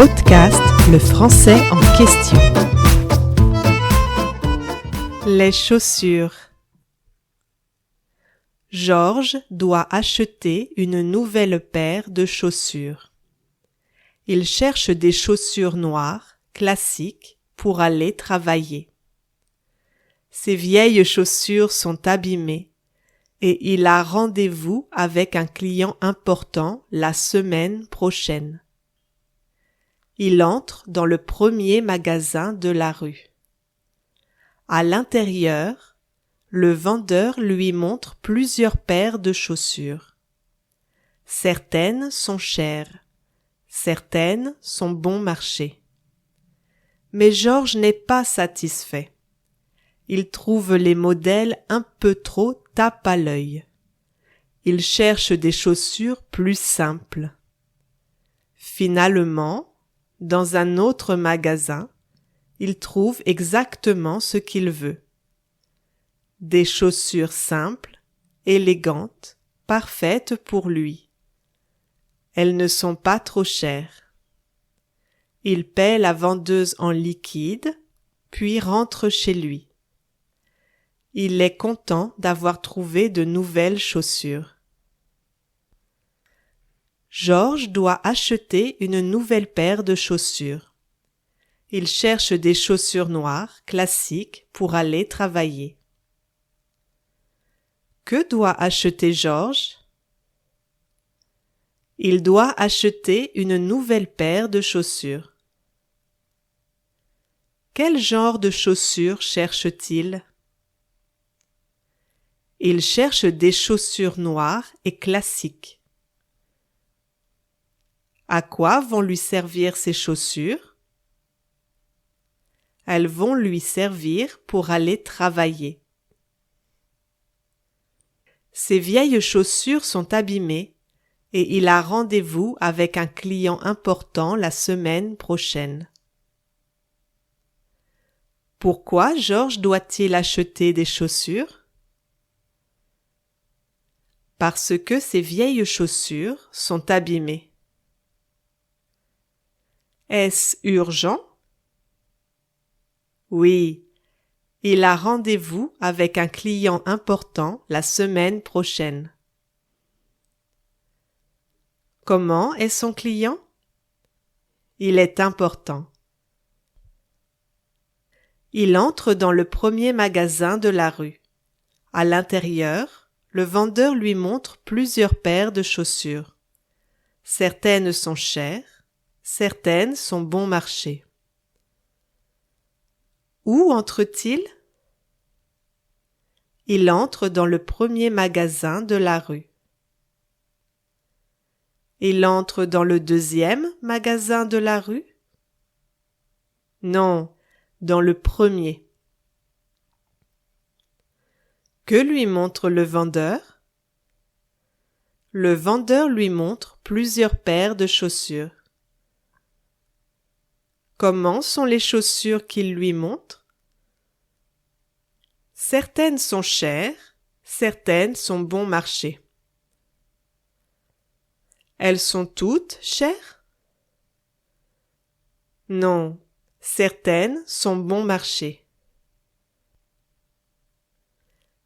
podcast Le français en question. Les chaussures. Georges doit acheter une nouvelle paire de chaussures. Il cherche des chaussures noires, classiques, pour aller travailler. Ses vieilles chaussures sont abîmées et il a rendez-vous avec un client important la semaine prochaine. Il entre dans le premier magasin de la rue. À l'intérieur, le vendeur lui montre plusieurs paires de chaussures. Certaines sont chères, certaines sont bon marché. Mais Georges n'est pas satisfait. Il trouve les modèles un peu trop tape à l'œil. Il cherche des chaussures plus simples. Finalement, dans un autre magasin, il trouve exactement ce qu'il veut. Des chaussures simples, élégantes, parfaites pour lui. Elles ne sont pas trop chères. Il paie la vendeuse en liquide, puis rentre chez lui. Il est content d'avoir trouvé de nouvelles chaussures. Georges doit acheter une nouvelle paire de chaussures. Il cherche des chaussures noires, classiques, pour aller travailler. Que doit acheter Georges? Il doit acheter une nouvelle paire de chaussures. Quel genre de chaussures cherche-t-il? Il cherche des chaussures noires et classiques. À quoi vont lui servir ces chaussures? Elles vont lui servir pour aller travailler. Ses vieilles chaussures sont abîmées et il a rendez-vous avec un client important la semaine prochaine. Pourquoi Georges doit-il acheter des chaussures? Parce que ses vieilles chaussures sont abîmées. Est-ce urgent? Oui, il a rendez-vous avec un client important la semaine prochaine. Comment est son client? Il est important. Il entre dans le premier magasin de la rue. À l'intérieur, le vendeur lui montre plusieurs paires de chaussures. Certaines sont chères, certaines sont bon marché. Où entre-t-il? Il entre dans le premier magasin de la rue. Il entre dans le deuxième magasin de la rue? Non, dans le premier. Que lui montre le vendeur? Le vendeur lui montre plusieurs paires de chaussures. Comment sont les chaussures qu'il lui montre? Certaines sont chères, certaines sont bon marché. Elles sont toutes chères? Non, certaines sont bon marché.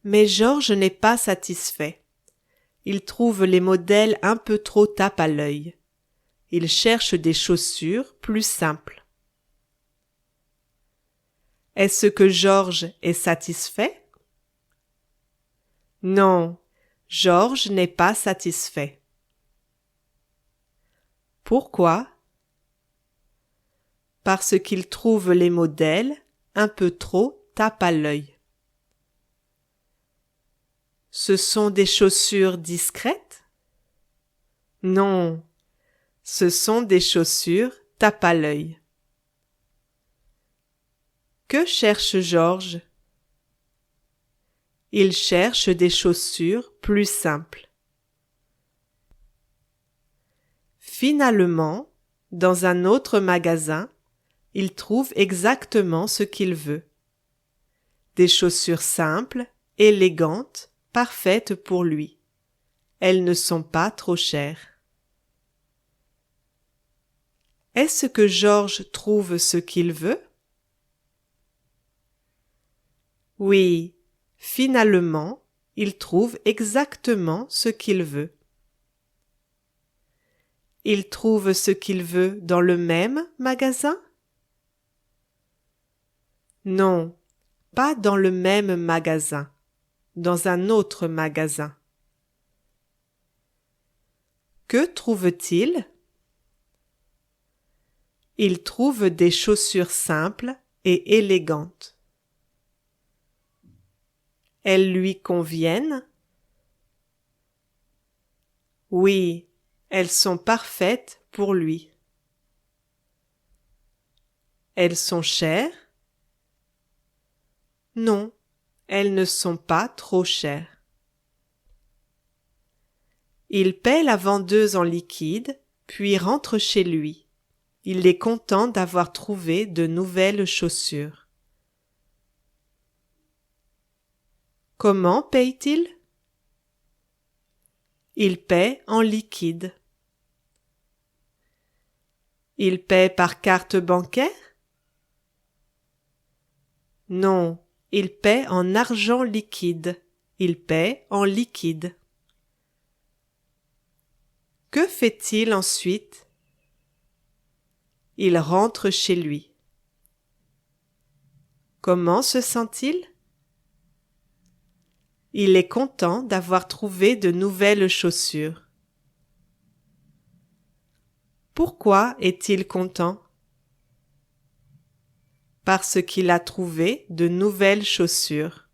Mais Georges n'est pas satisfait. Il trouve les modèles un peu trop tape à l'œil. Il cherche des chaussures plus simples. Est-ce que Georges est satisfait? Non, Georges n'est pas satisfait. Pourquoi? Parce qu'il trouve les modèles un peu trop tape à l'œil. Ce sont des chaussures discrètes? Non, ce sont des chaussures tape à l'œil. Que cherche Georges? Il cherche des chaussures plus simples. Finalement, dans un autre magasin, il trouve exactement ce qu'il veut. Des chaussures simples, élégantes, parfaites pour lui. Elles ne sont pas trop chères. Est-ce que Georges trouve ce qu'il veut? Oui, finalement, il trouve exactement ce qu'il veut. Il trouve ce qu'il veut dans le même magasin? Non, pas dans le même magasin, dans un autre magasin. Que trouve-t-il? Il trouve des chaussures simples et élégantes. Elles lui conviennent? Oui, elles sont parfaites pour lui. Elles sont chères? Non, elles ne sont pas trop chères. Il paie la vendeuse en liquide, puis rentre chez lui. Il est content d'avoir trouvé de nouvelles chaussures. Comment paye-t-il? Il paie en liquide. Il paie par carte bancaire? Non, il paie en argent liquide. Il paie en liquide. Que fait-il ensuite? Il rentre chez lui. Comment se sent-il? Il est content d'avoir trouvé de nouvelles chaussures. Pourquoi est-il content? Parce qu'il a trouvé de nouvelles chaussures.